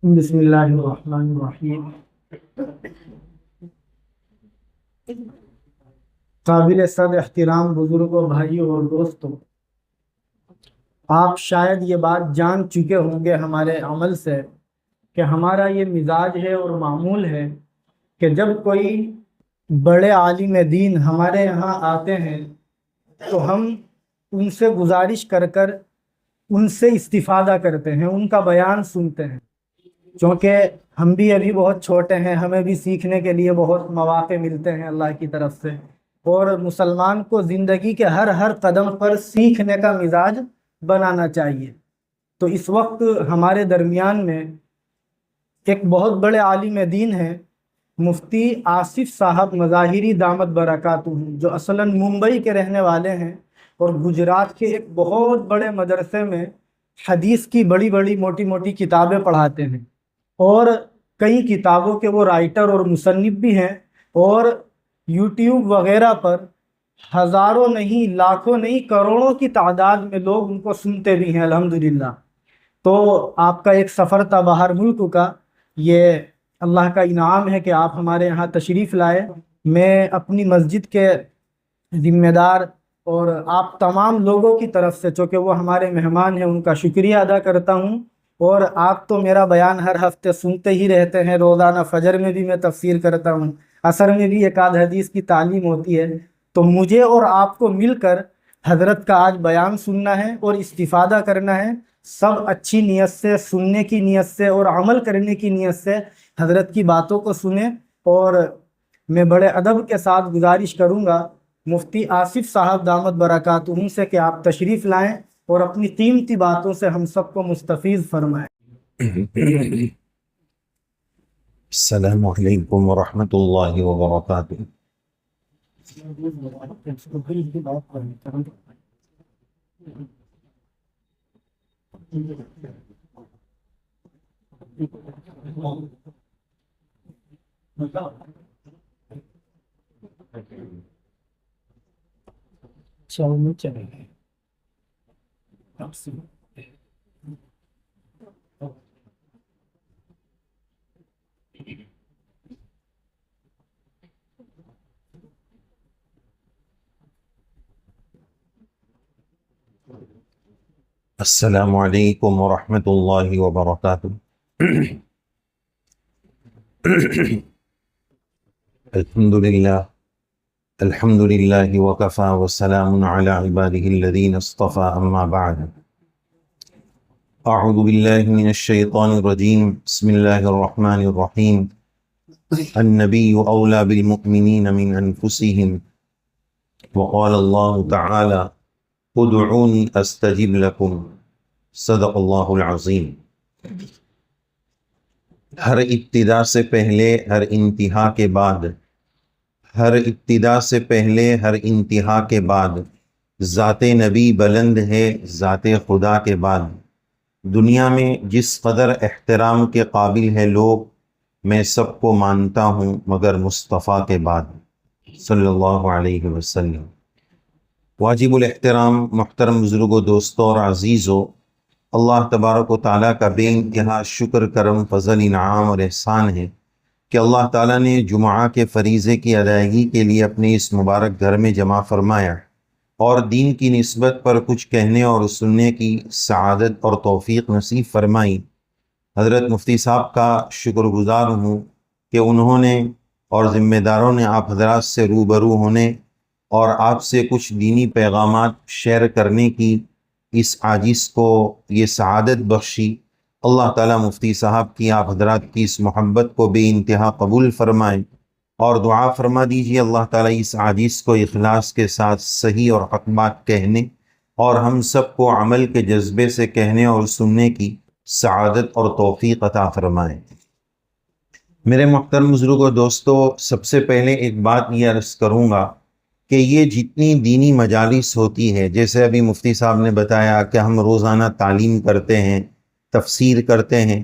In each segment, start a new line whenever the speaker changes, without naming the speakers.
بسم اللہ الرحمن الرحیم۔ قابل صد احترام بزرگوں، بھائیوں اور دوستوں، آپ شاید یہ بات جان چکے ہوں گے ہمارے عمل سے کہ ہمارا یہ مزاج ہے اور معمول ہے کہ جب کوئی بڑے عالم دین ہمارے یہاں آتے ہیں تو ہم ان سے گزارش کر کر ان سے استفادہ کرتے ہیں، ان کا بیان سنتے ہیں، کیونکہ ہم بھی ابھی بہت چھوٹے ہیں، ہمیں بھی سیکھنے کے لیے بہت مواقع ملتے ہیں اللہ کی طرف سے، اور مسلمان کو زندگی کے ہر قدم پر سیکھنے کا مزاج بنانا چاہیے۔ تو اس وقت ہمارے درمیان میں ایک بہت بڑے عالم دین ہیں، مفتی آصف صاحب مظاہری دامت برکاتہم، جو اصلاً ممبئی کے رہنے والے ہیں اور گجرات کے ایک بہت بڑے مدرسے میں حدیث کی بڑی بڑی موٹی موٹی کتابیں پڑھاتے ہیں، اور کئی کتابوں کے وہ رائٹر اور مصنف بھی ہیں، اور یوٹیوب وغیرہ پر ہزاروں نہیں، لاکھوں نہیں، کروڑوں کی تعداد میں لوگ ان کو سنتے بھی ہیں الحمدللہ۔ تو آپ کا ایک سفر تھا باہر ملک کا، یہ اللہ کا انعام ہے کہ آپ ہمارے یہاں تشریف لائے۔ میں اپنی مسجد کے ذمہ دار اور آپ تمام لوگوں کی طرف سے، چونکہ وہ ہمارے مہمان ہیں، ان کا شکریہ ادا کرتا ہوں۔ اور آپ تو میرا بیان ہر ہفتے سنتے ہی رہتے ہیں، روزانہ فجر میں بھی میں تفسیر کرتا ہوں، عصر میں بھی ایک آدھ حدیث کی تعلیم ہوتی ہے، تو مجھے اور آپ کو مل کر حضرت کا آج بیان سننا ہے اور استفادہ کرنا ہے۔ سب اچھی نیت سے، سننے کی نیت سے اور عمل کرنے کی نیت سے حضرت کی باتوں کو سنیں، اور میں بڑے ادب کے ساتھ گزارش کروں گا مفتی آصف صاحب دامت برکاتہم سے کہ آپ تشریف لائیں اور اپنی قیمتی باتوں سے ہم سب کو مستفیض فرمائیں۔
السلام علیکم ورحمۃ اللہ وبرکاتہ۔
چلیں گے
السلام علیکم ورحمۃ اللہ وبرکاتہ۔ الحمد للہ وکفی وسلام علی عبادہ الذین اصطفی، اما بعد۔ اعوذ باللہ من الشیطان الرجیم، بسم اللہ الرحمن الرحیم۔ النبی اولی بالمؤمنین من انفسہم، وقال اللہ تعالی ادعونی استجب لکم، صدق اللہ العظیم۔ ہر ابتدا سے پہلے ہر انتہا کے بعد، ہر ابتدا سے پہلے ہر انتہا کے بعد ذات نبی بلند ہے ذات خدا کے بعد۔ دنیا میں جس قدر احترام کے قابل ہے لوگ، میں سب کو مانتا ہوں مگر مصطفیٰ کے بعد، صلی اللہ علیہ وسلم۔ واجب الاحترام محترم بزرگوں، دوستوں اور عزیزوں، اللہ تبارک و تعالیٰ کا بے انتہا شکر، کرم، فضل، انعام اور احسان ہے کہ اللہ تعالیٰ نے جمعہ کے فریضے کی ادائیگی کے لیے اپنے اس مبارک گھر میں جمع فرمایا، اور دین کی نسبت پر کچھ کہنے اور سننے کی سعادت اور توفیق نصیب فرمائی۔ حضرت مفتی صاحب کا شکر گزار ہوں کہ انہوں نے اور ذمہ داروں نے آپ حضرات سے روبرو ہونے اور آپ سے کچھ دینی پیغامات شیئر کرنے کی اس عاجز کو یہ سعادت بخشی۔ اللہ تعالیٰ مفتی صاحب کی، آپ حضرات کی اس محبت کو بے انتہا قبول فرمائے، اور دعا فرما دیجیے اللہ تعالیٰ اس عاجز کو اخلاص کے ساتھ صحیح اور حق بات کہنے اور ہم سب کو عمل کے جذبے سے کہنے اور سننے کی سعادت اور توفیق عطا فرمائے۔ میرے محترم بزرگوں، دوستو، سب سے پہلے ایک بات یہ عرض کروں گا کہ یہ جتنی دینی مجالس ہوتی ہے، جیسے ابھی مفتی صاحب نے بتایا کہ ہم روزانہ تعلیم کرتے ہیں، تفسیر کرتے ہیں،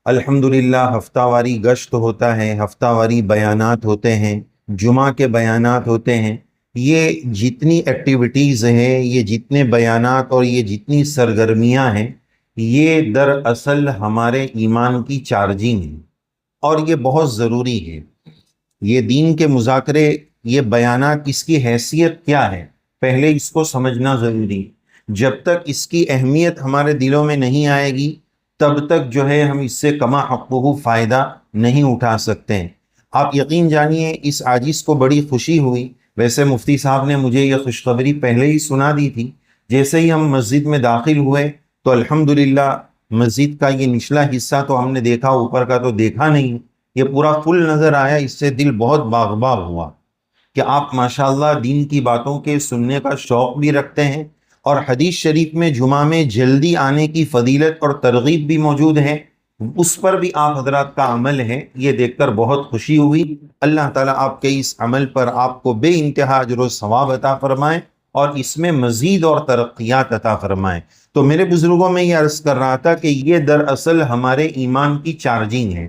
الحمدللہ ہفتہ واری گشت ہوتا ہے، ہفتہ واری بیانات ہوتے ہیں، جمعہ کے بیانات ہوتے ہیں، یہ جتنی ایکٹیویٹیز ہیں، یہ جتنے بیانات اور یہ جتنی سرگرمیاں ہیں، یہ دراصل ہمارے ایمان کی چارجنگ ہے اور یہ بہت ضروری ہے۔ یہ دین کے مذاکرے، یہ بیانات، اس کی حیثیت کیا ہے، پہلے اس کو سمجھنا ضروری۔ جب تک اس کی اہمیت ہمارے دلوں میں نہیں آئے گی تب تک جو ہے ہم اس سے کما حقہ فائدہ نہیں اٹھا سکتے ہیں۔ آپ یقین جانیے اس عاجز کو بڑی خوشی ہوئی، ویسے مفتی صاحب نے مجھے یہ خوشخبری پہلے ہی سنا دی تھی۔ جیسے ہی ہم مسجد میں داخل ہوئے تو الحمدللہ مسجد کا یہ نچلا حصہ تو ہم نے دیکھا، اوپر کا تو دیکھا نہیں، یہ پورا فل نظر آیا۔ اس سے دل بہت باغ باغ ہوا کہ آپ ماشاءاللہ دین کی باتوں کے سننے کا شوق بھی رکھتے ہیں، اور حدیث شریف میں جمعہ میں جلدی آنے کی فضیلت اور ترغیب بھی موجود ہے، اس پر بھی آپ حضرات کا عمل ہے۔ یہ دیکھ کر بہت خوشی ہوئی۔ اللہ تعالیٰ آپ کے اس عمل پر آپ کو بے انتہا اجر و ثواب عطا فرمائے اور اس میں مزید اور ترقیات عطا فرمائے۔ تو میرے بزرگوں میں یہ عرض کر رہا تھا کہ یہ دراصل ہمارے ایمان کی چارجنگ ہے۔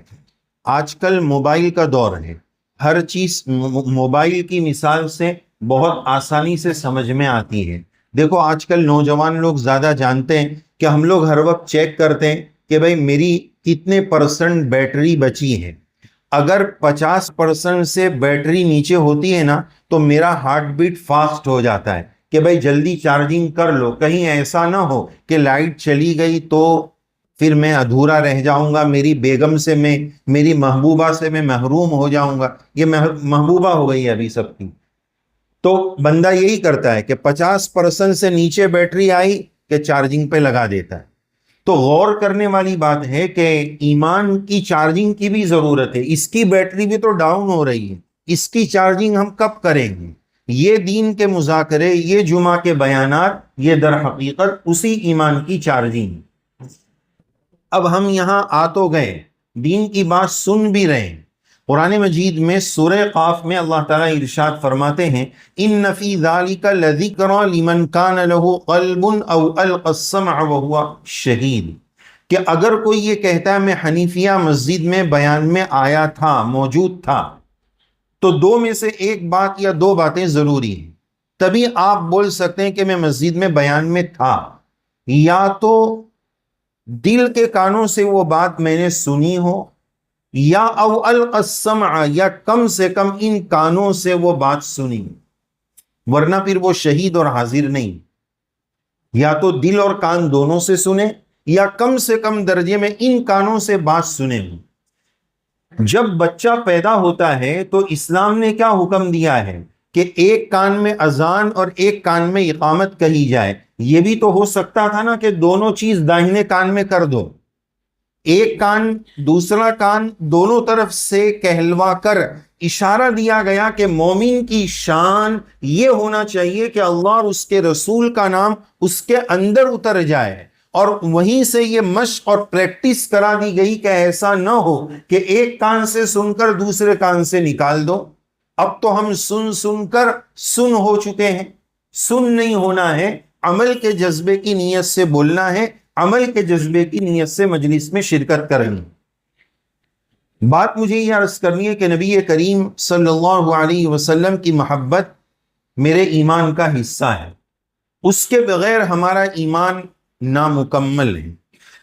آج کل موبائل کا دور ہے، ہر چیز موبائل کی مثال سے بہت آسانی سے سمجھ میں آتی ہے۔ دیکھو آج کل نوجوان لوگ زیادہ جانتے ہیں کہ ہم لوگ ہر وقت چیک کرتے ہیں کہ بھئی میری کتنے پرسنٹ بیٹری بچی ہے۔ اگر 50% سے بیٹری نیچے ہوتی ہے نا تو میرا ہارٹ بیٹ فاسٹ ہو جاتا ہے کہ بھئی جلدی چارجنگ کر لو، کہیں ایسا نہ ہو کہ لائٹ چلی گئی تو پھر میں ادھورا رہ جاؤں گا، میری بیگم سے میری محبوبہ سے میں محروم ہو جاؤں گا۔ یہ محبوبہ ہو گئی ہے ابھی سب کی۔ تو بندہ یہی کرتا ہے کہ 50% سے نیچے بیٹری آئی کہ چارجنگ پہ لگا دیتا ہے۔ تو غور کرنے والی بات ہے کہ ایمان کی چارجنگ کی بھی ضرورت ہے، اس کی بیٹری بھی تو ڈاؤن ہو رہی ہے، اس کی چارجنگ ہم کب کریں گے؟ یہ دین کے مذاکرے، یہ جمعہ کے بیانات، یہ در حقیقت اسی ایمان کی چارجنگ۔ اب ہم یہاں آ تو گئے، دین کی بات سن بھی رہے ہیں۔ قرآن مجید میں سورہ قاف میں اللہ تعالیٰ ارشاد فرماتے ہیں ان فی ذالک لذکری لمن کان لہ قلب او القی السمع وہو شہید، کہ اگر کوئی یہ کہتا ہے میں حنیفیہ مسجد میں بیان میں آیا تھا، موجود تھا، تو دو میں سے ایک بات یا دو باتیں ضروری ہیں، تبھی آپ بول سکتے ہیں کہ میں مسجد میں بیان میں تھا۔ یا تو دل کے کانوں سے وہ بات میں نے سنی ہو، یا او القی السمع، یا کم سے کم ان کانوں سے وہ بات سنی، ورنہ پھر وہ شہید اور حاضر نہیں۔ یا تو دل اور کان دونوں سے سنے، یا کم سے کم درجے میں ان کانوں سے بات سنے ہوں۔ جب بچہ پیدا ہوتا ہے تو اسلام نے کیا حکم دیا ہے کہ ایک کان میں اذان اور ایک کان میں اقامت کہی جائے۔ یہ بھی تو ہو سکتا تھا نا کہ دونوں چیز داہنے کان میں کر دو، ایک کان دوسرا کان دونوں طرف سے کہلوا کر اشارہ دیا گیا کہ مومن کی شان یہ ہونا چاہیے کہ اللہ اور اس کے رسول کا نام اس کے اندر اتر جائے، اور وہیں سے یہ مشق اور پریکٹس کرا دی گئی کہ ایسا نہ ہو کہ ایک کان سے سن کر دوسرے کان سے نکال دو۔ اب تو ہم سن کر سن ہو چکے ہیں، سن نہیں ہونا ہے، عمل کے جذبے کی نیت سے بولنا ہے، عمل کے جذبے کی نیت سے مجلس میں شرکت کرنی۔ بات مجھے یہ عرض کرنی ہے کہ نبی کریم صلی اللہ علیہ وسلم کی محبت میرے ایمان کا حصہ ہے، اس کے بغیر ہمارا ایمان نامکمل ہے۔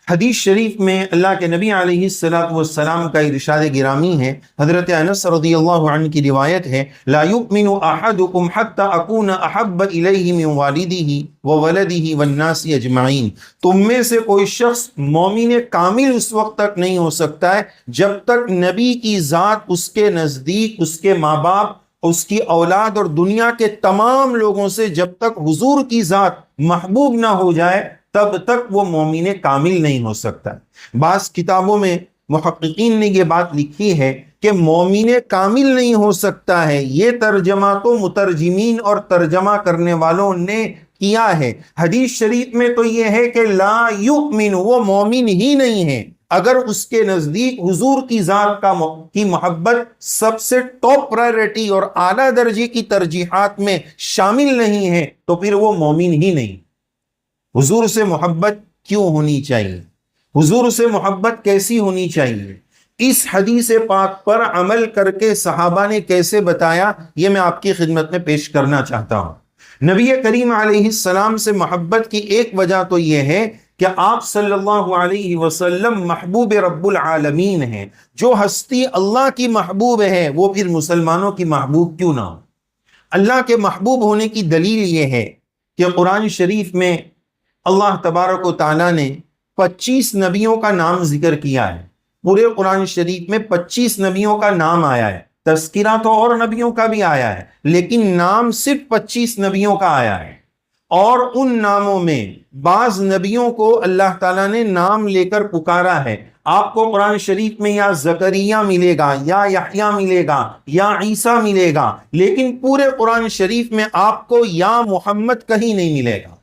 حدیث شریف میں اللہ کے نبی علیہ السلام کا ارشاد گرامی ہے، حضرت انس رضی اللہ عنہ کی روایت ہے، لا یؤمن احدکم حتی اکون احب الیہ من والدہ وولدہ والناس اجمعین، تم میں سے کوئی شخص مومن کامل اس وقت تک نہیں ہو سکتا ہے جب تک نبی کی ذات اس کے نزدیک، اس کے ماں باپ، اس کی اولاد اور دنیا کے تمام لوگوں سے جب تک حضور کی ذات محبوب نہ ہو جائے تب تک وہ مومن کامل نہیں ہو سکتا۔ بعض کتابوں میں محققین نے یہ بات لکھی ہے کہ مومن کامل نہیں ہو سکتا ہے، یہ ترجمہ تو مترجمین اور ترجمہ کرنے والوں نے کیا ہے۔ حدیث شریف میں تو یہ ہے کہ لا یؤمن، وہ مومن ہی نہیں ہے اگر اس کے نزدیک حضور کی ذات کی محبت سب سے ٹاپ پرائرٹی اور اعلیٰ درجے کی ترجیحات میں شامل نہیں ہے تو پھر وہ مومن ہی نہیں۔ حضور سے محبت کیوں ہونی چاہیے؟ حضور سے محبت کیسی ہونی چاہیے؟ اس حدیث پاک پر عمل کر کے صحابہ نے کیسے بتایا، یہ میں آپ کی خدمت میں پیش کرنا چاہتا ہوں۔ نبی کریم علیہ السلام سے محبت کی ایک وجہ تو یہ ہے کہ آپ صلی اللہ علیہ وسلم محبوب رب العالمین ہیں. جو ہستی اللہ کی محبوب ہے وہ پھر مسلمانوں کی محبوب کیوں نہ ہو؟ اللہ کے محبوب ہونے کی دلیل یہ ہے کہ قرآن شریف میں اللہ تبارک و تعالیٰ نے 25 نبیوں کا نام ذکر کیا ہے. پورے قرآن شریف میں 25 نبیوں کا نام آیا ہے. تذکرہ تو اور نبیوں کا بھی آیا ہے لیکن نام صرف 25 نبیوں کا آیا ہے. اور ان ناموں میں بعض نبیوں کو اللہ تعالیٰ نے نام لے کر پکارا ہے. آپ کو قرآن شریف میں یا زکریا ملے گا یا یحییٰ ملے گا یا عیسیٰ ملے گا، لیکن پورے قرآن شریف میں آپ کو یا محمد کہیں نہیں ملے گا.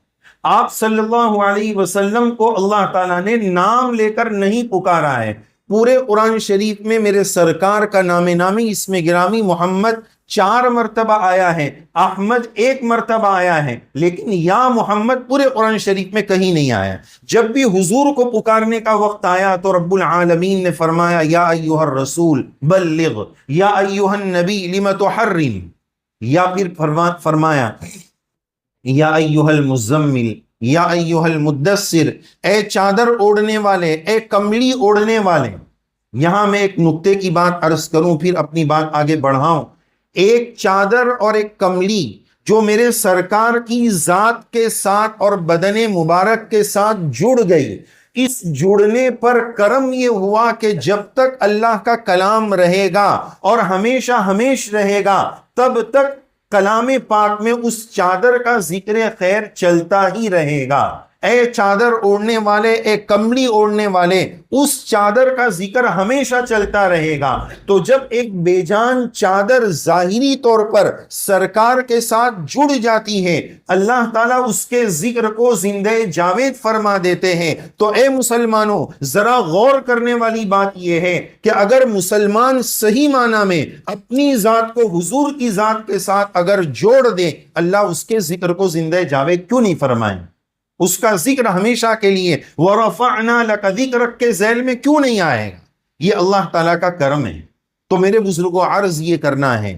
آپ صلی اللہ علیہ وسلم کو اللہ تعالیٰ نے نام لے کر نہیں پکارا ہے. پورے قرآن شریف میں میرے سرکار کا نام نامی اسم گرامی محمد 4 مرتبہ آیا ہے، احمد 1 مرتبہ آیا ہے، لیکن یا محمد پورے قرآن شریف میں کہیں نہیں آیا. جب بھی حضور کو پکارنے کا وقت آیا تو رب العالمین نے فرمایا یا ایھا الرسول بلغ، یا ایھا النبی لم تحرم، یا پھر فرمایا یا ایھا المزمل، یا ایھا المدثر، اے چادر اوڑھنے والے، اے کملی اوڑھنے والے. یہاں میں ایک نقطے کی بات عرض کروں پھر اپنی بات آگے بڑھاؤں. ایک چادر اور ایک کملی جو میرے سرکار کی ذات کے ساتھ اور بدن مبارک کے ساتھ جڑ گئی، اس جڑنے پر کرم یہ ہوا کہ جب تک اللہ کا کلام رہے گا اور ہمیشہ ہمیش رہے گا تب تک کلام پاک میں اس چادر کا ذکر خیر چلتا ہی رہے گا. اے چادر اوڑھنے والے، اے کملی اوڑھنے والے، اس چادر کا ذکر ہمیشہ چلتا رہے گا. تو جب ایک بے جان چادر ظاہری طور پر سرکار کے ساتھ جڑ جاتی ہے، اللہ تعالیٰ اس کے ذکر کو زندہ جاوید فرما دیتے ہیں. تو اے مسلمانوں، ذرا غور کرنے والی بات یہ ہے کہ اگر مسلمان صحیح معنی میں اپنی ذات کو حضور کی ذات کے ساتھ اگر جوڑ دے، اللہ اس کے ذکر کو زندہ جاوید کیوں نہیں فرمائیں؟ اس کا ذکر ہمیشہ کے لیے وَرَفَعْنَا لَكَ ذِكْرَكَ کے ذیل میں کیوں نہیں آئے گا؟ یہ اللہ تعالیٰ کا کرم ہے. تو میرے بزرگوں، عرض یہ کرنا ہے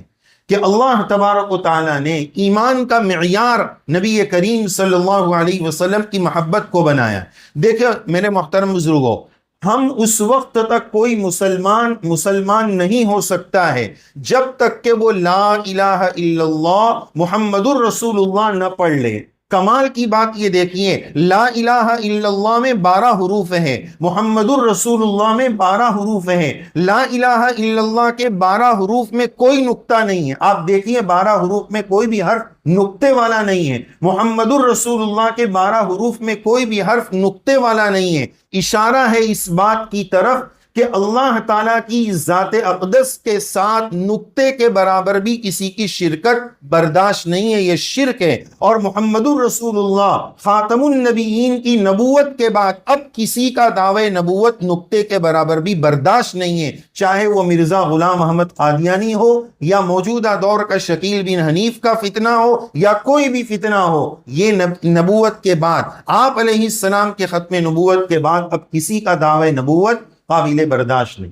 کہ اللہ تبارک و تعالیٰ نے ایمان کا معیار نبی کریم صلی اللہ علیہ وسلم کی محبت کو بنایا. دیکھیں میرے محترم بزرگوں، ہم اس وقت تک کوئی مسلمان نہیں ہو سکتا ہے جب تک کہ وہ لا الہ الا اللہ محمد الرسول اللہ نہ پڑھ لے. کمال کی بات یہ دیکھیے، لا الہ الا اللہ میں 12 حروف ہیں، محمد الرسول اللہ میں 12 حروف ہیں. لا الہ الا اللہ کے 12 حروف میں کوئی نقطہ نہیں ہے. آپ دیکھیے 12 حروف میں کوئی بھی حرف نقطے والا نہیں ہے. محمد الرسول اللہ کے 12 حروف میں کوئی بھی حرف نقطے والا نہیں ہے. اشارہ ہے اس بات کی طرف کہ اللہ تعالیٰ کی ذات اقدس کے ساتھ نقطے کے برابر بھی کسی کی شرکت برداشت نہیں ہے، یہ شرک ہے. اور محمد الرسول اللہ خاتم النبیین کی نبوت کے بعد اب کسی کا دعوی نبوت نقطے کے برابر بھی برداشت نہیں ہے، چاہے وہ مرزا غلام احمد قادیانی ہو یا موجودہ دور کا شکیل بن حنیف کا فتنہ ہو یا کوئی بھی فتنہ ہو. یہ نبوت کے بعد، آپ علیہ السلام کے ختم نبوت کے بعد اب کسی کا دعوی نبوت قابل برداشت نہیں.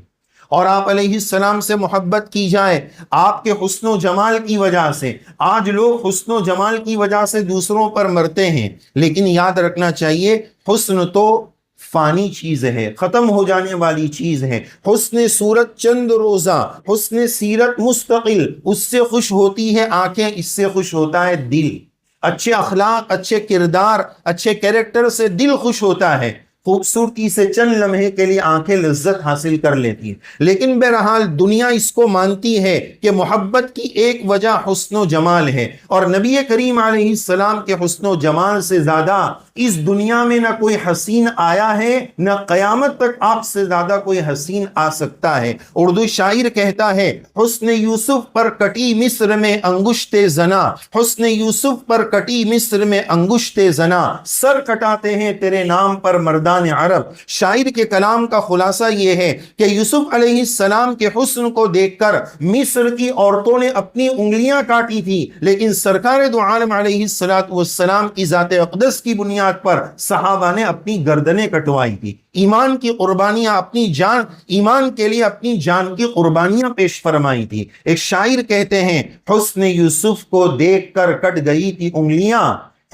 اور آپ علیہ السلام سے محبت کی جائے آپ کے حسن و جمال کی وجہ سے. آج لوگ حسن و جمال کی وجہ سے دوسروں پر مرتے ہیں، لیکن یاد رکھنا چاہیے حسن تو فانی چیز ہے، ختم ہو جانے والی چیز ہے. حسن صورت چند روزہ، حسن سیرت مستقل. اس سے خوش ہوتی ہے آنکھیں، اس سے خوش ہوتا ہے دل. اچھے اخلاق، اچھے کردار، اچھے کیریکٹر سے دل خوش ہوتا ہے. خوبصورتی سے چند لمحے کے لیے آنکھیں لذت حاصل کر لیتی ہیں، لیکن بہرحال دنیا اس کو مانتی ہے کہ محبت کی ایک وجہ حسن و جمال ہے. اور نبی کریم علیہ السلام کے حسن و جمال سے زیادہ اس دنیا میں نہ کوئی حسین آیا ہے، نہ قیامت تک آپ سے زیادہ کوئی حسین آ سکتا ہے. اردو شاعر کہتا ہے، حسن یوسف پر کٹی مصر میں انگشت زنا، حسن یوسف پر کٹی مصر میں انگشت زنا، سر کٹاتے ہیں تیرے نام پر مردان عرب. شاعر کے کلام کا خلاصہ یہ ہے کہ یوسف علیہ السلام کے حسن کو دیکھ کر مصر کی عورتوں نے اپنی انگلیاں کاٹی تھی، لیکن سرکار دو عالم علیہ السلام کی ذات اقدس کی بنیاد پر صحابہ نے اپنی گردنیں کٹوائی تھی. ایمان کی قربانیاں، اپنی جان، ایمان کے لیے اپنی جان کی قربانیاں پیش فرمائی تھی. ایک شاعر کہتے ہیں، حسن یوسف کو دیکھ کر کٹ گئی تھی انگلیاں،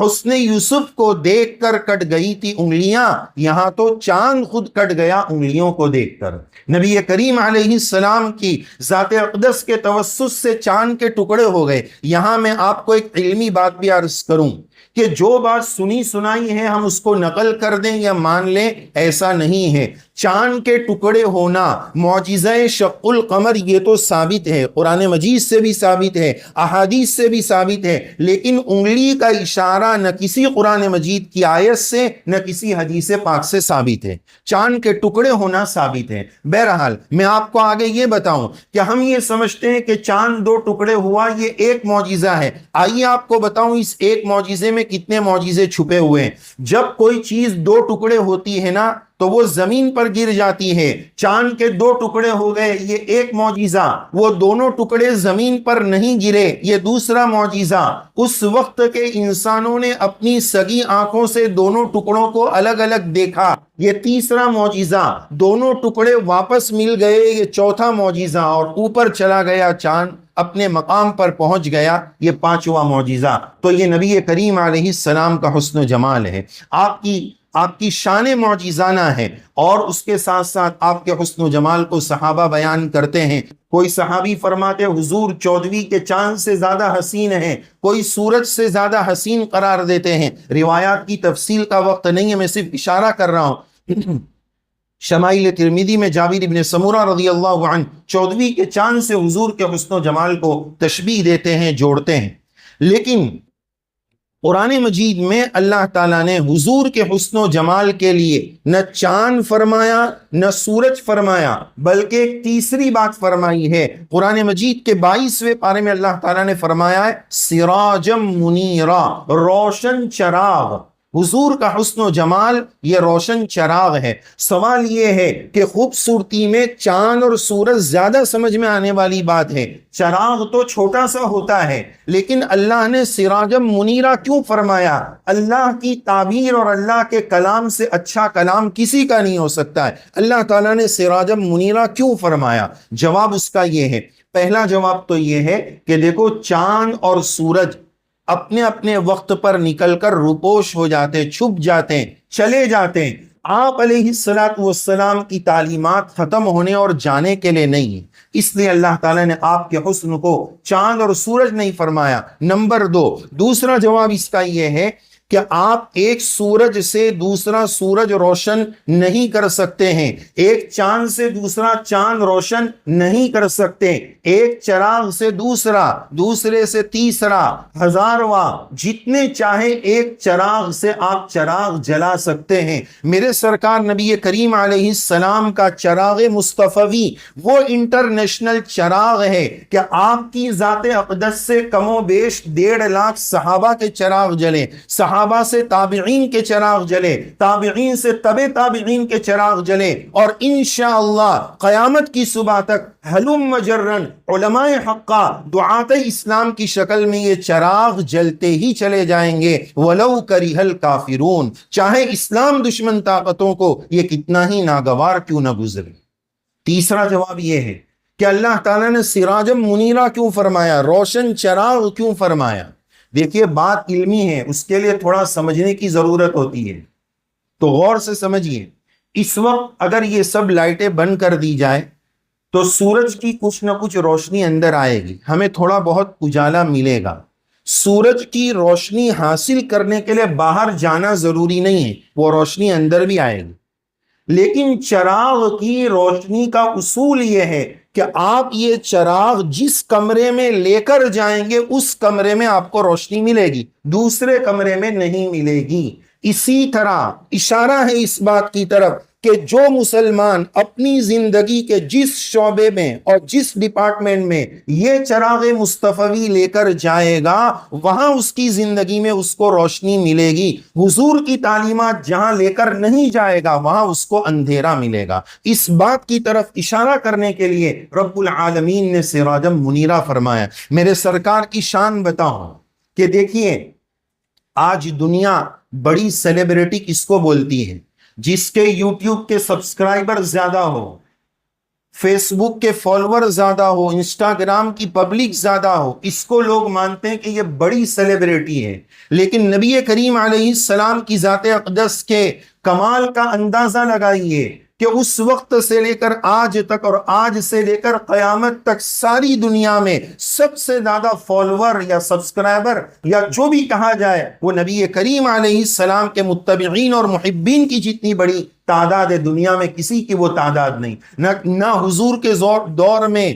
حسن یوسف کو دیکھ کر کٹ گئی تھی انگلیاں، یہاں تو چاند خود کٹ گیا انگلیوں کو دیکھ کر۔ نبی کریم علیہ السلام کی ذات اقدس کے توسط سے چاند کے ٹکڑے ہو گئے۔ یہاں میں آپ کو ایک علمی بات بھی عرض کروں کہ جو بات سنی سنائی ہے ہم اس کو نقل کر دیں یا مان لیں، ایسا نہیں ہے۔ چاند کے ٹکڑے ہونا، معجزہ شق القمر، یہ تو ثابت ہے، قرآن مجید سے بھی ثابت ہے، احادیث سے بھی ثابت ہے، لیکن انگلی کا اشارہ نہ کسی قرآن مجید کی آیت سے نہ کسی حدیث پاک سے ثابت ہے۔ چاند کے ٹکڑے ہونا ثابت ہے۔ بہرحال میں آپ کو آگے یہ بتاؤں کہ ہم یہ سمجھتے ہیں کہ چاند دو ٹکڑے ہوا، یہ ایک معجزہ ہے۔ آئیے آپ کو بتاؤں اس ایک معجزے میں کتنے معجزے چھپے ہوئے ہیں۔ جب کوئی چیز دو ٹکڑے ہوتی ہے نا تو وہ زمین پر گر جاتی ہے۔ چاند کے دو ٹکڑے ہو گئے، یہ ایک معجزہ۔ وہ دونوں ٹکڑے زمین پر نہیں گرے، یہ دوسرا معجزہ۔ اس وقت کے انسانوں نے اپنی سگی آنکھوں سے دونوں ٹکڑوں کو الگ الگ دیکھا، یہ تیسرا معجزہ۔ دونوں ٹکڑے واپس مل گئے، یہ چوتھا معجزہ۔ اور اوپر چلا گیا چاند، اپنے مقام پر پہنچ گیا، یہ پانچواں معجزہ۔ تو یہ نبی کریم علیہ السلام کا حسن و جمال ہے، آپ کی شان معجزانہ ہے، اور اس کے ساتھ ساتھ آپ کے حسن و جمال کو صحابہ بیان کرتے ہیں۔ کوئی صحابی فرماتے حضور 14ویں کے چاند سے زیادہ حسین ہیں، کوئی سورج سے زیادہ حسین قرار دیتے ہیں۔ روایات کی تفصیل کا وقت نہیں ہے، میں صرف اشارہ کر رہا ہوں۔ شمائل ترمذی میں جابر بن سمورہ رضی اللہ عنہ 14ویں کے چاند سے حضور کے حسن و جمال کو تشبیہ دیتے ہیں، جوڑتے ہیں۔ لیکن قرآن مجید میں اللہ تعالیٰ نے حضور کے حسن و جمال کے لیے نہ چاند فرمایا نہ سورج فرمایا، بلکہ ایک تیسری بات فرمائی ہے۔ قرآن مجید کے 22ویں پارے میں اللہ تعالیٰ نے فرمایا ہے سراجم منیرا، روشن چراغ۔ حضور کا حسن و جمال یہ روشن چراغ ہے۔ سوال یہ ہے کہ خوبصورتی میں چاند اور سورج زیادہ سمجھ میں آنے والی بات ہے، چراغ تو چھوٹا سا ہوتا ہے، لیکن اللہ نے سراجم منیرا کیوں فرمایا؟ اللہ کی تعبیر اور اللہ کے کلام سے اچھا کلام کسی کا نہیں ہو سکتا ہے۔ اللہ تعالیٰ نے سراجم منیرا کیوں فرمایا؟ جواب اس کا یہ ہے، پہلا جواب تو یہ ہے کہ دیکھو چاند اور سورج اپنے اپنے وقت پر نکل کر روپوش ہو جاتے، چھپ جاتے ہیں، چلے جاتے ہیں۔ آپ علیہ السلام کی تعلیمات ختم ہونے اور جانے کے لیے نہیں ہیں، اس لیے اللہ تعالیٰ نے آپ کے حسن کو چاند اور سورج نہیں فرمایا۔ نمبر 2، دوسرا جواب اس کا یہ ہے کہ آپ ایک سورج سے دوسرا سورج روشن نہیں کر سکتے ہیں، ایک چاند سے دوسرا چاند روشن نہیں کر سکتے، ایک چراغ سے دوسرا، دوسرے سے تیسرا، ہزارواں، جتنے چاہے ایک چراغ سے آپ چراغ جلا سکتے ہیں۔ میرے سرکار نبی کریم علیہ السلام کا چراغ مصطفی وہ انٹرنیشنل چراغ ہے کہ آپ کی ذات اقدس سے کم و بیش 1.5 لاکھ صحابہ کے چراغ جلے، صحابہ سے تابعین کے چراغ جلے، تابعین سے تبع تابعین کے چراغ جلے، اور انشاءاللہ قیامت کی صبح تک حلم مجرن علماء حقہ دعات اسلام کی شکل میں یہ چراغ جلتے ہی چلے جائیں گے، ولو کرہ الکافرون، چاہے اسلام دشمن طاقتوں کو یہ کتنا ہی ناگوار کیوں نہ گزرے۔ تیسرا جواب یہ ہے کہ اللہ تعالیٰ نے سراجم منیرا کیوں فرمایا، روشن چراغ کیوں فرمایا؟ دیکھیے بات علمی ہے، اس کے لیے تھوڑا سمجھنے کی ضرورت ہوتی ہے، تو غور سے سمجھیے۔ اس وقت اگر یہ سب لائٹیں بند کر دی جائے تو سورج کی کچھ نہ کچھ روشنی اندر آئے گی، ہمیں تھوڑا بہت اجالا ملے گا۔ سورج کی روشنی حاصل کرنے کے لیے باہر جانا ضروری نہیں ہے، وہ روشنی اندر بھی آئے گی۔ لیکن چراغ کی روشنی کا اصول یہ ہے کہ آپ یہ چراغ جس کمرے میں لے کر جائیں گے اس کمرے میں آپ کو روشنی ملے گی، دوسرے کمرے میں نہیں ملے گی۔ اسی طرح اشارہ ہے اس بات کی طرف کہ جو مسلمان اپنی زندگی کے جس شعبے میں اور جس ڈپارٹمنٹ میں یہ چراغ مصطفی لے کر جائے گا وہاں اس کی زندگی میں اس کو روشنی ملے گی۔ حضور کی تعلیمات جہاں لے کر نہیں جائے گا وہاں اس کو اندھیرا ملے گا۔ اس بات کی طرف اشارہ کرنے کے لیے رب العالمین نے سراجم منیرا فرمایا۔ میرے سرکار کی شان بتاؤں کہ دیکھیے آج دنیا بڑی سیلیبریٹی کس کو بولتی ہے؟ جس کے یوٹیوب کے سبسکرائبر زیادہ ہو، فیس بک کے فالوور زیادہ ہو، انسٹاگرام کی پبلک زیادہ ہو، اس کو لوگ مانتے ہیں کہ یہ بڑی سیلیبریٹی ہے، لیکن نبی کریم علیہ السلام کی ذات اقدس کے کمال کا اندازہ لگائیے کہ اس وقت سے لے کر آج تک اور آج سے لے کر قیامت تک ساری دنیا میں سب سے زیادہ فالوور یا سبسکرائبر یا جو بھی کہا جائے وہ نبی کریم علیہ السلام کے متبعین اور محبین کی جتنی بڑی تعداد ہے، دنیا میں کسی کی وہ تعداد نہیں، نہ حضور کے دور میں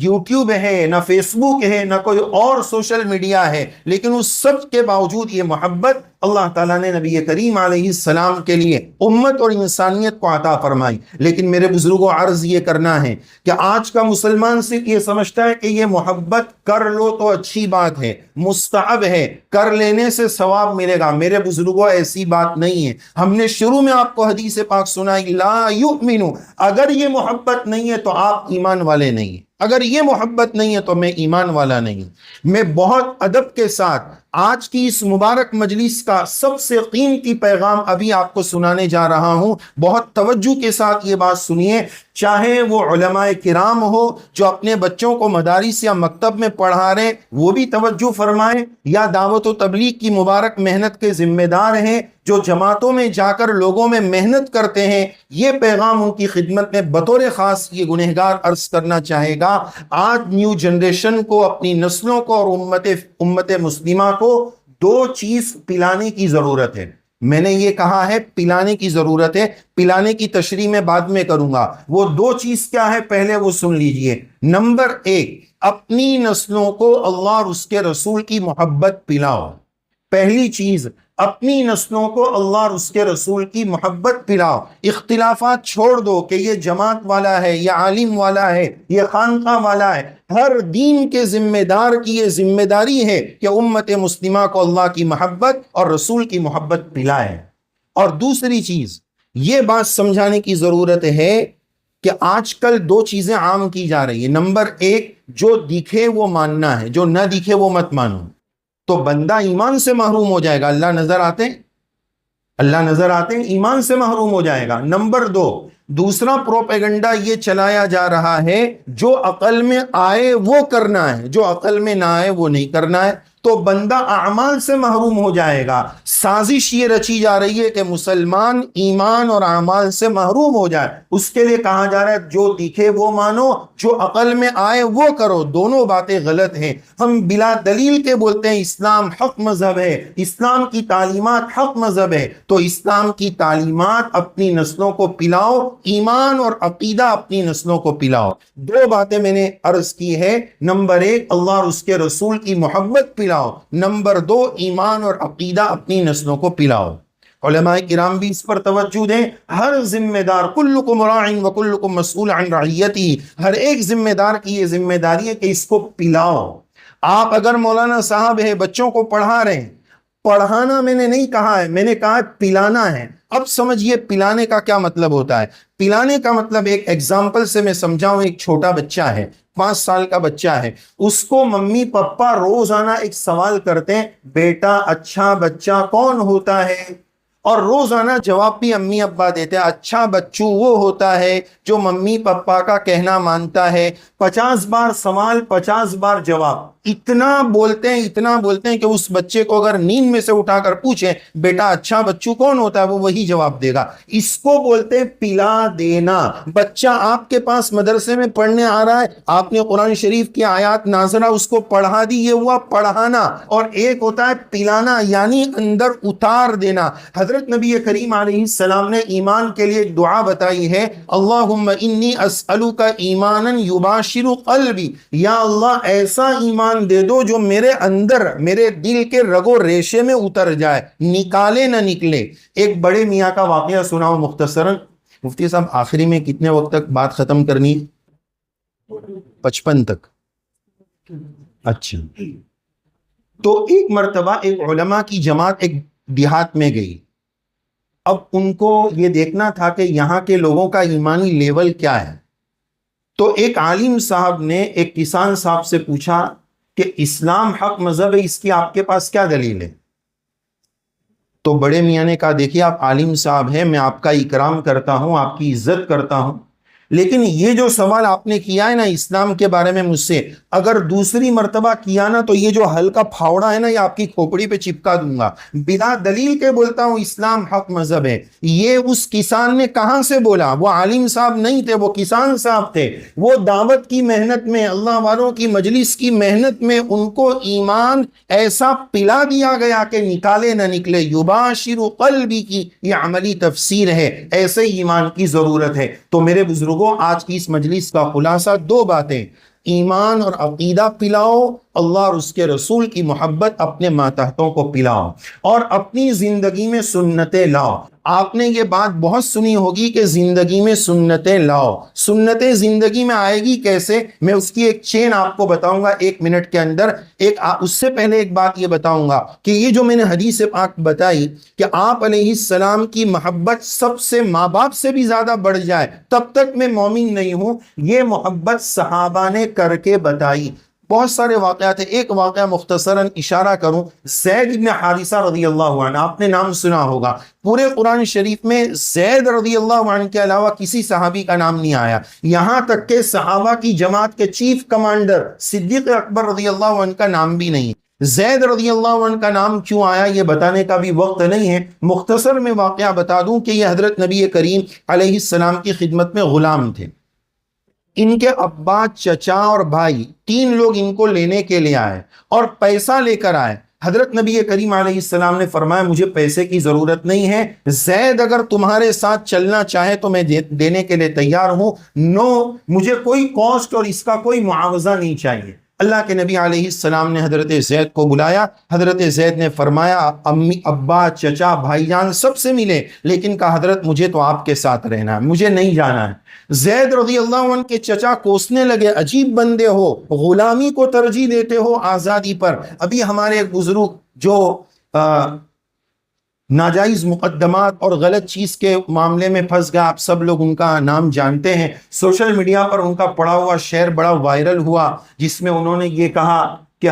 یوٹیوب ہے، نہ فیس بک ہے، نہ کوئی اور سوشل میڈیا ہے، لیکن اس سب کے باوجود یہ محبت اللہ تعالیٰ نے نبی کریم علیہ السلام کے لیے امت اور انسانیت کو عطا فرمائی۔ لیکن میرے بزرگوں عرض یہ کرنا ہے کہ آج کا مسلمان صرف یہ سمجھتا ہے کہ یہ محبت کر لو تو اچھی بات ہے، مستحب ہے، کر لینے سے ثواب ملے گا۔ میرے بزرگوں ایسی بات نہیں ہے۔ ہم نے شروع میں آپ کو حدیث پاک سنائی، لا یؤمنو، اگر یہ محبت نہیں ہے تو آپ ایمان والے نہیں ہیں، اگر یہ محبت نہیں ہے تو میں ایمان والا نہیں ہوں۔ میں بہت ادب کے ساتھ آج کی اس مبارک مجلس کا سب سے قیمتی پیغام ابھی آپ کو سنانے جا رہا ہوں، بہت توجہ کے ساتھ یہ بات سنیے، چاہے وہ علماء کرام ہو جو اپنے بچوں کو مدارس یا مکتب میں پڑھا رہے وہ بھی توجہ فرمائیں، یا دعوت و تبلیغ کی مبارک محنت کے ذمہ دار ہیں جو جماعتوں میں جا کر لوگوں میں محنت کرتے ہیں، یہ پیغام ان کی خدمت میں بطور خاص یہ گنہگار عرض کرنا چاہے گا۔ آج نیو جنریشن کو، اپنی نسلوں کو اور امت مسلمہ کو دو چیز پلانے کی ضرورت ہے۔ میں نے یہ کہا ہے پلانے کی ضرورت ہے، پلانے کی تشریح میں بعد میں کروں گا۔ وہ دو چیز کیا ہے پہلے وہ سن لیجئے۔ نمبر ایک، اپنی نسلوں کو اللہ اور اس کے رسول کی محبت پلاؤ۔ پہلی چیز، اپنی نسلوں کو اللہ اور اس کے رسول کی محبت پلاؤ۔ اختلافات چھوڑ دو کہ یہ جماعت والا ہے، یہ عالم والا ہے، یہ خانقاہ والا ہے۔ ہر دین کے ذمہ دار کی یہ ذمہ داری ہے کہ امت مسلمہ کو اللہ کی محبت اور رسول کی محبت پلائے۔ اور دوسری چیز یہ بات سمجھانے کی ضرورت ہے کہ آج کل دو چیزیں عام کی جا رہی ہیں۔ نمبر ایک، جو دکھے وہ ماننا ہے، جو نہ دکھے وہ مت مانو، تو بندہ ایمان سے محروم ہو جائے گا۔ اللہ نظر آتے ہیں، اللہ نظر آتے ہیں، ایمان سے محروم ہو جائے گا۔ نمبر دو، دوسرا پروپیگنڈا یہ چلایا جا رہا ہے جو عقل میں آئے وہ کرنا ہے، جو عقل میں نہ آئے وہ نہیں کرنا ہے، تو بندہ اعمال سے محروم ہو جائے گا۔ سازش یہ رچی جا رہی ہے کہ مسلمان ایمان اور اعمال سے محروم ہو جائے، اس کے لیے کہا جا رہا ہے جو دکھے وہ مانو، جو عقل میں آئے وہ کرو۔ دونوں باتیں غلط ہیں۔ ہم بلا دلیل کے بولتے ہیں اسلام حق مذہب ہے، اسلام کی تعلیمات حق مذہب ہے، تو اسلام کی تعلیمات اپنی نسلوں کو پلاؤ، ایمان اور عقیدہ اپنی نسلوں کو پلاؤ۔ دو باتیں میں نے عرض کی ہے، نمبر ایک اللہ اور اس کے رسول کی محبت پلاؤ، نمبر دو ایمان اور عقیدہ اپنی نسلوں کو پلاؤ۔ علماء کرام بھی اس پر توجہ دیں۔ ہر ذمہ دار، کلکم راع وکلکم مسئول عن رعیتہ، ہر ایک ذمہ دار کی یہ ذمہ داری ہے کہ اس کو پلاؤ۔ آپ اگر مولانا صاحب ہے، بچوں کو پڑھا رہے ہیں، پڑھانا میں نے نہیں کہا ہے، میں نے کہا ہے پلانا ہے۔ اب سمجھیے پلانے کا کیا مطلب ہوتا ہے۔ پلانے کا مطلب ایک ایگزامپل سے میں سمجھاؤں، ایک چھوٹا بچہ ہے، 5 سال کا بچہ ہے، اس کو ممی پپا روزانہ ایک سوال کرتے ہیں، بیٹا اچھا بچہ کون ہوتا ہے؟ اور روزانہ جواب بھی امی ابا دیتے ہیں، اچھا بچو وہ ہوتا ہے جو ممی پپا کا کہنا مانتا ہے۔ 50 بار سوال، 50 بار جواب، اتنا بولتے ہیں کہ اس بچے کو اگر نیند میں سے اٹھا کر پوچھیں بیٹا اچھا بچو کون ہوتا ہے، وہ وہی جواب دے گا۔ اس کو بولتے ہیں پلا دینا۔ بچہ آپ کے پاس مدرسے میں پڑھنے آ رہا ہے، آپ نے قرآن شریف کی آیات نازلہ اس کو پڑھا دی، یہ ہوا پڑھانا۔ اور ایک ہوتا ہے پلانا، یعنی اندر اتار دینا۔ حضرت نبی کریم علیہ السلام نے ایمان کے لیے ایک دعا بتائی ہے، اللہم انی اسألک ایمانا یباشر قلبی، یا اللہ ایسا ایمان دے دو جو میرے اندر، میرے دل کے رگ و ریشے میں اتر جائے، نکالے نہ نکلے۔ ایک بڑے میاں کا واقعہ سناؤ مختصراً۔ مفتی صاحب آخری میں کتنے وقت تک بات ختم کرنی؟ 55 تک۔ اچھا، تو ایک مرتبہ ایک علماء کی جماعت ایک دیہات میں گئی۔ اب ان کو یہ دیکھنا تھا کہ یہاں کے لوگوں کا ایمانی لیول کیا ہے، تو ایک عالم صاحب نے ایک کسان صاحب سے پوچھا کہ اسلام حق مذہب ہے، اس کی آپ کے پاس کیا دلیل ہے؟ تو بڑے میاں نے کہا دیکھیے آپ عالم صاحب ہیں، میں آپ کا اکرام کرتا ہوں، آپ کی عزت کرتا ہوں، لیکن یہ جو سوال آپ نے کیا ہے نا اسلام کے بارے میں مجھ سے، اگر دوسری مرتبہ کیا نا تو یہ جو ہلکا پھاوڑا ہے نا یہ آپ کی کھوپڑی پہ چپکا دوں گا، بلا دلیل کے بولتا ہوں اسلام حق مذہب ہے۔ یہ اس کسان نے کہاں سے بولا؟ وہ عالم صاحب نہیں تھے، وہ کسان صاحب تھے۔ وہ دعوت کی محنت میں، اللہ والوں کی مجلس کی محنت میں ان کو ایمان ایسا پلا دیا گیا کہ نکالے نہ نکلے۔ یباشر قلبی کی یہ عملی تفسیر ہے، ایسے ایمان کی ضرورت ہے۔ تو میرے بزرگوں، آج کی اس مجلس کا خلاصہ دو باتیں: ایمان اور عقیدہ پلاؤ، اللہ اور اس کے رسول کی محبت اپنے ماتحتوں کو پلاؤ، اور اپنی زندگی میں سنتیں لاؤ۔ آپ نے یہ بات بہت سنی ہوگی کہ زندگی میں سنتیں لاؤ۔ سنتیں زندگی میں آئے گی کیسے؟ میں اس کی ایک چین آپ کو بتاؤں گا 1 منٹ کے اندر۔ اس سے پہلے ایک بات یہ بتاؤں گا کہ یہ جو میں نے حدیث پاک بتائی کہ آپ علیہ السلام کی محبت سب سے، ماں باپ سے بھی زیادہ بڑھ جائے تب تک میں مومن نہیں ہوں، یہ محبت صحابہ نے کر کے بتائی۔ بہت سارے واقعات ہیں، ایک واقعہ مختصراً اشارہ کروں۔ زید بن حارثہ رضی اللہ عنہ، آپ نے نام سنا ہوگا۔ پورے قرآن شریف میں زید رضی اللہ عنہ کے علاوہ کسی صحابی کا نام نہیں آیا، یہاں تک کہ صحابہ کی جماعت کے چیف کمانڈر صدیق اکبر رضی اللہ عنہ کا نام بھی نہیں۔ زید رضی اللہ عنہ کا نام کیوں آیا یہ بتانے کا بھی وقت نہیں ہے، مختصر میں واقعہ بتا دوں کہ یہ حضرت نبی کریم علیہ السلام کی خدمت میں غلام تھے۔ ان کے ابا، چچا اور بھائی 3 لوگ ان کو لینے کے لیے آئے اور پیسہ لے کر آئے۔ حضرت نبی کریم علیہ السلام نے فرمایا مجھے پیسے کی ضرورت نہیں ہے، زید اگر تمہارے ساتھ چلنا چاہے تو میں دینے کے لیے تیار ہوں، مجھے کوئی کاسٹ اور اس کا کوئی معاوضہ نہیں چاہیے۔ اللہ کے نبی علیہ السلام نے حضرت زید کو بلایا۔ حضرت زید نے فرمایا امی، ابا، چچا، بھائی جان سب سے ملے، لیکن کہا حضرت مجھے تو آپ کے ساتھ رہنا ہے، مجھے نہیں جانا ہے۔ زید رضی اللہ عنہ کے چچا کوسنے لگے، عجیب بندے ہو، غلامی کو ترجیح دیتے ہو آزادی پر۔ ابھی ہمارے ایک بزرگ جو ناجائز مقدمات اور غلط چیز کے معاملے میں پھنس گیا، آپ سب لوگ ان کا نام جانتے ہیں، سوشل میڈیا پر ان کا پڑا ہوا شعر بڑا وائرل ہوا، جس میں انہوں نے یہ کہا کہ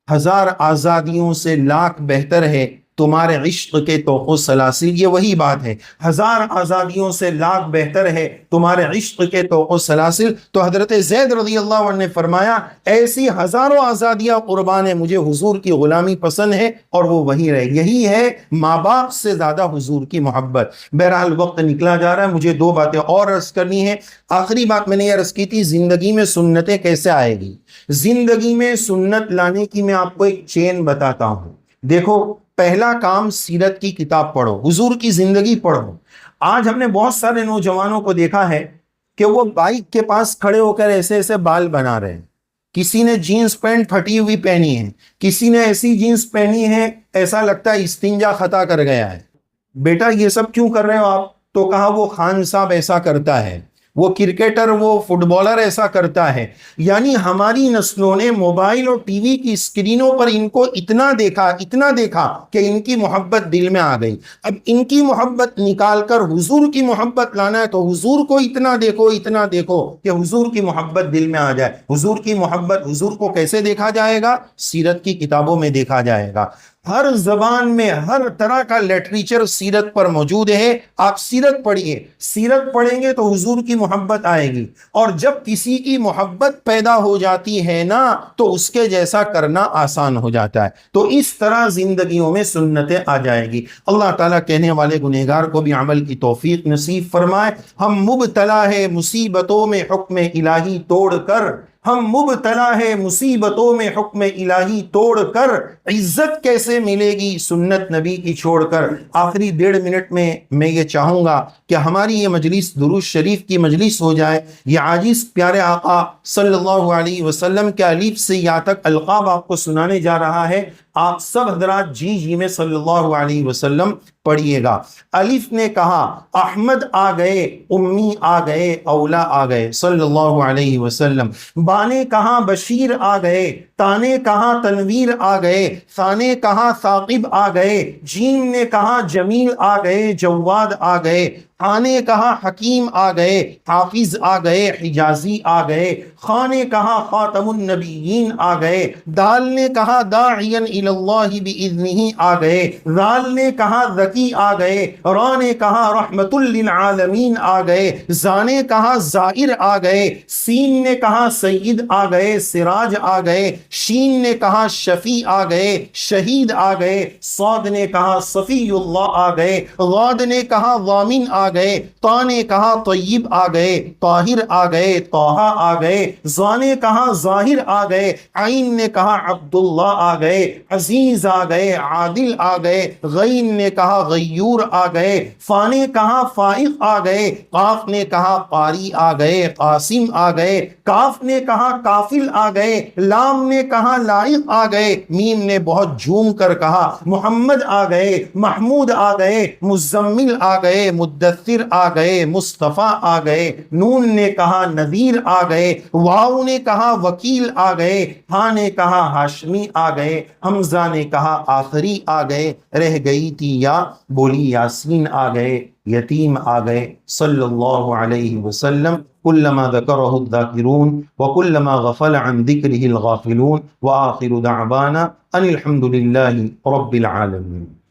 ہزار آزادیوں سے لاکھ بہتر ہے تمہارے عشق کے طوق و سلاسل۔ یہ وہی بات ہے، 1000 آزادیوں سے لاکھ بہتر ہے تمہارے عشق کے طوق و سلاسل۔ تو حضرت زید رضی اللہ عنہ نے فرمایا ایسی ہزاروں آزادیاں قربان ہیں، مجھے حضور کی غلامی پسند ہے اور وہ وہی رہے۔ یہی ہے ماں باپ سے زیادہ حضور کی محبت۔ بہرحال وقت نکلا جا رہا ہے، مجھے 2 باتیں اور عرض کرنی ہے۔ آخری بات میں نے یہ عرض کی تھی، زندگی میں سنتیں کیسے آئے گی؟ زندگی میں سنت لانے کی میں آپ کو ایک چین بتاتا ہوں۔ دیکھو، پہلا کام سیرت کی کتاب پڑھو، حضور کی زندگی پڑھو۔ آج ہم نے بہت سارے نوجوانوں کو دیکھا ہے کہ وہ بائک کے پاس کھڑے ہو کر ایسے ایسے بال بنا رہے ہیں۔ کسی نے جینز پینٹ پھٹی ہوئی پہنی ہے، کسی نے ایسی جینز پہنی ہے ایسا لگتا ہے استنجا خطا کر گیا ہے۔ بیٹا یہ سب کیوں کر رہے ہو آپ؟ تو کہا وہ خان صاحب ایسا کرتا ہے، وہ کرکٹر، وہ فٹ بالر ایسا کرتا ہے۔ یعنی ہماری نسلوں نے موبائل اور ٹی وی کی اسکرینوں پر ان کو اتنا دیکھا کہ ان کی محبت دل میں آ گئی۔ اب ان کی محبت نکال کر حضور کی محبت لانا ہے تو حضور کو اتنا دیکھو کہ حضور کی محبت دل میں آ جائے۔ حضور کی محبت، حضور کو کیسے دیکھا جائے گا؟ سیرت کی کتابوں میں دیکھا جائے گا۔ ہر زبان میں ہر طرح کا لٹریچر سیرت پر موجود ہے۔ آپ سیرت پڑھیے، سیرت پڑھیں گے تو حضور کی محبت آئے گی، اور جب کسی کی محبت پیدا ہو جاتی ہے نا تو اس کے جیسا کرنا آسان ہو جاتا ہے۔ تو اس طرح زندگیوں میں سنتیں آ جائے گی۔ اللہ تعالیٰ کہنے والے گنہگار کو بھی عمل کی توفیق نصیب فرمائے۔ ہم مبتلا ہے مصیبتوں میں حکم الہی توڑ کر، ہم مبتلا ہے مصیبتوں میں حکم الہی توڑ کر، عزت کیسے ملے گی سنت نبی کی چھوڑ کر۔ آخری 1.5 منٹ میں یہ چاہوں گا کہ ہماری یہ مجلس درود شریف کی مجلس ہو جائے۔ یہ عاجز پیارے آقا صلی اللہ علیہ وسلم کے الف سے یا تک القاب آپ کو سنانے جا رہا ہے۔ آپ سب حضرات جی میں صلی اللہ علیہ وسلم پڑھیے گا۔ الف نے کہا احمد آ گئے، امی آ گئے، اولا آ گئے صلی اللہ علیہ وسلم۔ با نے کہا بشیر آ گئے، تا نے کہا تنویر آ گئے، ثا نے کہا ثاقب آ گئے، جیم نے کہا جمیل آ گئے، جواد آ گئے، ہاں نے کہا حکیم آ گئے، حافظ آ گئے، حجازی آ گئے، خاں نے کہا خاتم النبیین آ گئے، دال نے کہا داعیا الی اللہ باذنہ آ گئے، ذال نے کہا ذکی آ گئے، را نے کہا رحمت للعالمین آ گئے، زا نے کہا زائر آ گئے، سین نے کہا سید آ گئے، سراج آ گئے، شین نے کہا شفیع آ گئے، شہید آ گئے، صاد نے کہا صفی اللہ آ گئے، غاد نے کہا ضامن آ گئے، طا نے کہا طیب آ گئے، طاہر آ گئے، طٰہٰ آ گئے، ظا نے کہا ظاہر آ گئے، عین نے کہا عبداللہ آ گئے، عزیز آ گئے، عادل آ گئے، غین نے کہا غیور آ گئے، فا نے کہا فائق آ گئے، قاف نے کہا قاری آ گئے، قاسم آ گئے، کاف نے کہا کافل آ گئے، لام نے کہا لائق آ گئے، میم نے بہت جھوم کر کہا محمد آ گئے، محمود آ گئے، مزمل آ گئے، مدثر آ گئے، مصطفیٰ آ گئے، نون نے کہا نذیر آ گئے، واو نے کہا وکیل آ گئے، ہاں نے کہا ہاشمی آ گئے، حمزہ نے کہا آخری آ گئے، رہ گئی تھی یا بولی یاسین آ گئے، یتیم آ گئے، صلی اللہ علیہ وسلم، كلما ذكره الذاكرون وكلما غفل عن ذكره الغافلون وآخر دعوانا أن الحمد لله رب العالمين.